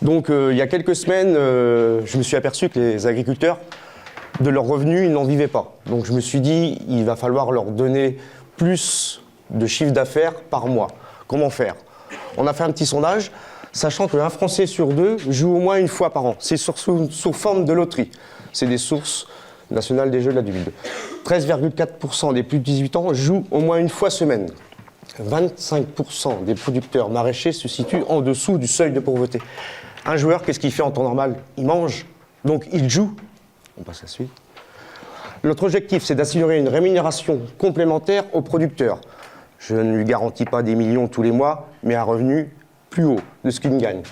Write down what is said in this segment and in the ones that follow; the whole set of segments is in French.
Donc il y a quelques semaines, je me suis aperçu que les agriculteurs, de leurs revenus, ils n'en vivaient pas. Donc je me suis dit, il va falloir leur donner plus de chiffre d'affaires par mois. Comment faire? On a fait un petit sondage, sachant qu'un Français sur deux joue au moins une fois par an. C'est sous forme de loterie. C'est des sources nationales des jeux de l'adulte. 13,4% des plus de 18 ans jouent au moins une fois semaine. 25% des producteurs maraîchers se situent en dessous du seuil de pauvreté. Un joueur, qu'est-ce qu'il fait en temps normal? Il mange, donc il joue. On passe à la suite. Notre objectif, c'est d'assurer une rémunération complémentaire aux producteurs. Je ne lui garantis pas des millions tous les mois, mais un revenu plus haut de ce qu'il gagne.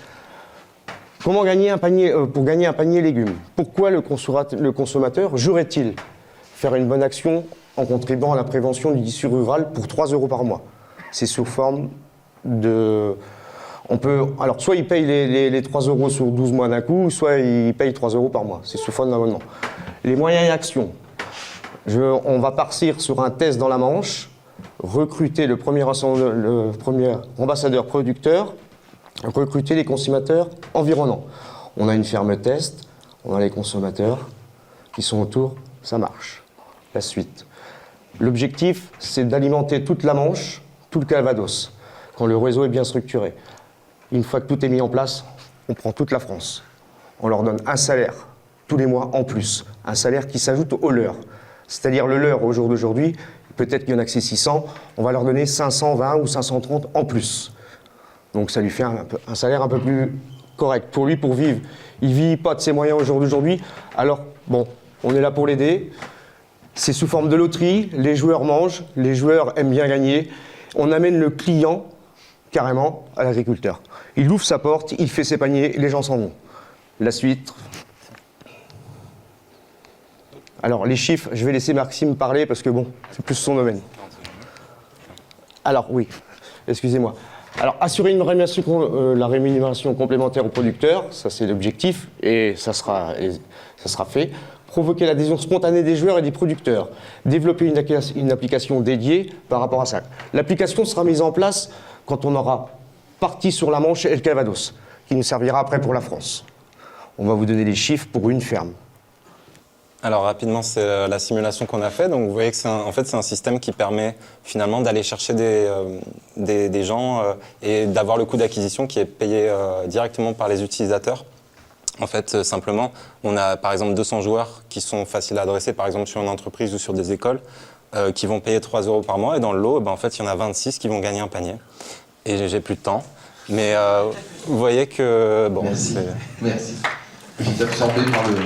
Comment gagner un panier, pour gagner un panier légumes? Pourquoi le consommateur jouerait-il faire une bonne action en contribuant à la prévention du tissu rural pour 3 € par mois? C'est sous forme de... Alors, soit il paye les 3 € sur 12 mois d'un coup, soit il paye 3 € par mois. C'est sous forme d'abonnement. Les moyens et actions. On va partir sur un test dans la Manche, recruter le premier ambassadeur producteur, recruter les consommateurs environnants. On a une ferme test, on a les consommateurs qui sont autour, ça marche. La suite. L'objectif, c'est d'alimenter toute la Manche, tout le Calvados, quand le réseau est bien structuré. Une fois que tout est mis en place, on prend toute la France. On leur donne un salaire tous les mois en plus, un salaire qui s'ajoute au leur. C'est-à-dire le leur au jour d'aujourd'hui, peut-être qu'il y en a que c'est 600, on va leur donner 520 ou 530 en plus. Donc ça lui fait un salaire un peu plus correct pour lui, pour vivre. Il ne vit pas de ses moyens au jour d'aujourd'hui, alors bon, on est là pour l'aider. C'est sous forme de loterie, les joueurs mangent, les joueurs aiment bien gagner. On amène le client carrément à l'agriculteur. Il ouvre sa porte, il fait ses paniers, les gens s'en vont. La suite. Alors les chiffres, je vais laisser Maxime parler parce que bon, c'est plus son domaine. Alors oui, excusez-moi. Alors assurer une la rémunération complémentaire aux producteurs, ça c'est l'objectif et ça sera fait. Provoquer l'adhésion spontanée des joueurs et des producteurs. Développer une application dédiée par rapport à ça. L'application sera mise en place quand on aura parti sur la Manche et le Calvados, qui nous servira après pour la France. On va vous donner les chiffres pour une ferme. Alors rapidement, c'est la simulation qu'on a fait. Donc vous voyez que c'est un système qui permet finalement d'aller chercher des gens et d'avoir le coût d'acquisition qui est payé directement par les utilisateurs. En fait, simplement, on a par exemple 200 joueurs qui sont faciles à adresser, par exemple sur une entreprise ou sur des écoles, qui vont payer 3 € par mois. Et dans le lot, en fait, il y en a 26 qui vont gagner un panier. Et j'ai plus de temps. Mais vous voyez que... Bon, merci. Merci. Je suis absorbé par le...